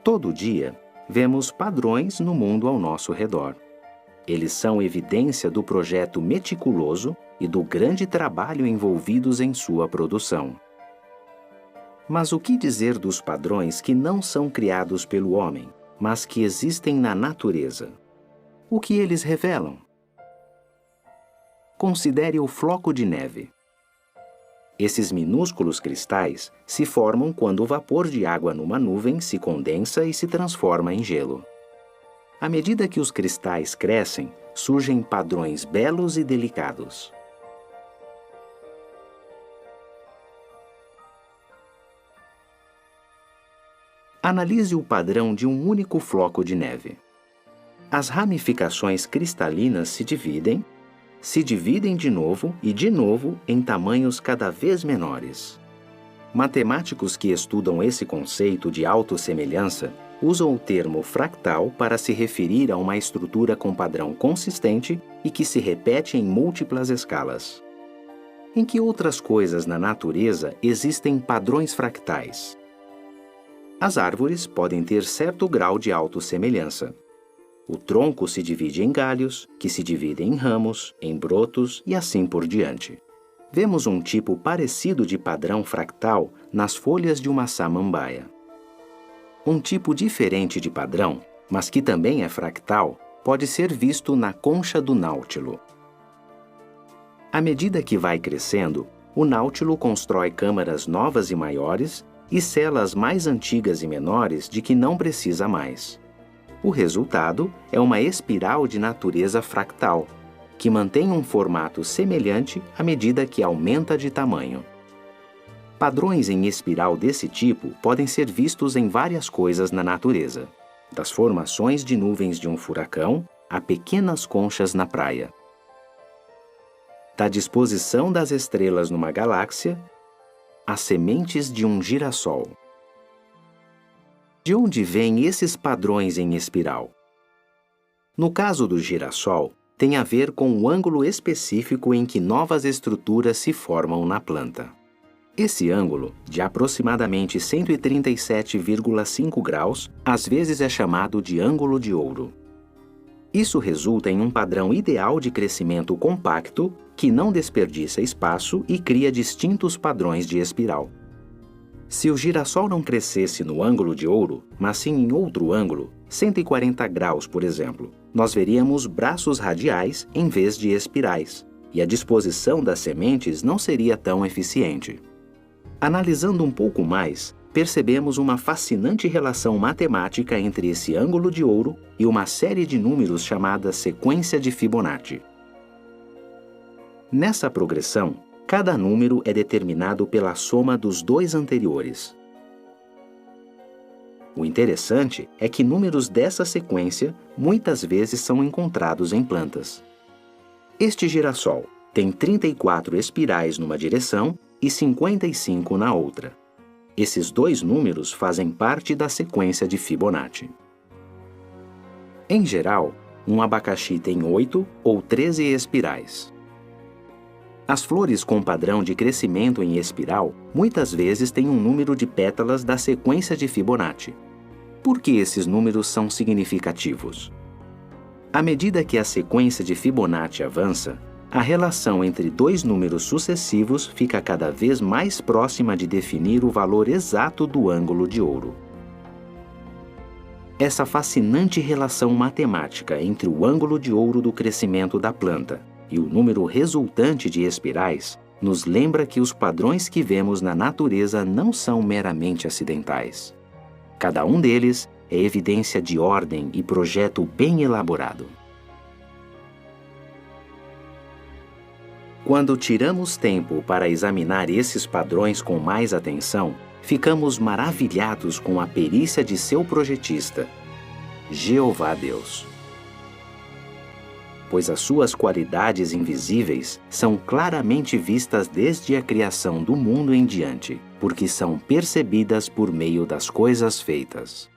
Todo dia, vemos padrões no mundo ao nosso redor. Eles são evidência do projeto meticuloso e do grande trabalho envolvidos em sua produção. Mas o que dizer dos padrões que não são criados pelo homem, mas que existem na natureza? O que eles revelam? Considere o floco de neve. Esses minúsculos cristais se formam quando o vapor de água numa nuvem se condensa e se transforma em gelo. À medida que os cristais crescem, surgem padrões belos e delicados. Analise o padrão de um único floco de neve. As ramificações cristalinas se dividem de novo e de novo em tamanhos cada vez menores. Matemáticos que estudam esse conceito de autossemelhança usam o termo fractal para se referir a uma estrutura com padrão consistente e que se repete em múltiplas escalas. Em que outras coisas na natureza existem padrões fractais? As árvores podem ter certo grau de autossemelhança. O tronco se divide em galhos, que se dividem em ramos, em brotos e assim por diante. Vemos um tipo parecido de padrão fractal nas folhas de uma samambaia. Um tipo diferente de padrão, mas que também é fractal, pode ser visto na concha do náutilo. À medida que vai crescendo, o náutilo constrói câmaras novas e maiores e celas mais antigas e menores de que não precisa mais. O resultado é uma espiral de natureza fractal, que mantém um formato semelhante à medida que aumenta de tamanho. Padrões em espiral desse tipo podem ser vistos em várias coisas na natureza, das formações de nuvens de um furacão a pequenas conchas na praia. Da disposição das estrelas numa galáxia às sementes de um girassol. De onde vêm esses padrões em espiral? No caso do girassol, tem a ver com o ângulo específico em que novas estruturas se formam na planta. Esse ângulo, de aproximadamente 137,5 graus, às vezes é chamado de ângulo de ouro. Isso resulta em um padrão ideal de crescimento compacto que não desperdiça espaço e cria distintos padrões de espiral. Se o girassol não crescesse no ângulo de ouro, mas sim em outro ângulo, 140 graus, por exemplo, nós veríamos braços radiais em vez de espirais, e a disposição das sementes não seria tão eficiente. Analisando um pouco mais, percebemos uma fascinante relação matemática entre esse ângulo de ouro e uma série de números chamada sequência de Fibonacci. Nessa progressão, cada número é determinado pela soma dos dois anteriores. O interessante é que números dessa sequência muitas vezes são encontrados em plantas. Este girassol tem 34 espirais numa direção e 55 na outra. Esses dois números fazem parte da sequência de Fibonacci. Em geral, um abacaxi tem 8 ou 13 espirais. As flores com padrão de crescimento em espiral muitas vezes têm um número de pétalas da sequência de Fibonacci. Por que esses números são significativos? À medida que a sequência de Fibonacci avança, a relação entre dois números sucessivos fica cada vez mais próxima de definir o valor exato do ângulo de ouro. Essa fascinante relação matemática entre o ângulo de ouro do crescimento da planta e o número resultante de espirais nos lembra que os padrões que vemos na natureza não são meramente acidentais. Cada um deles é evidência de ordem e projeto bem elaborado. Quando tiramos tempo para examinar esses padrões com mais atenção, ficamos maravilhados com a perícia de seu projetista, Jeová Deus. Pois as suas qualidades invisíveis são claramente vistas desde a criação do mundo em diante, porque são percebidas por meio das coisas feitas.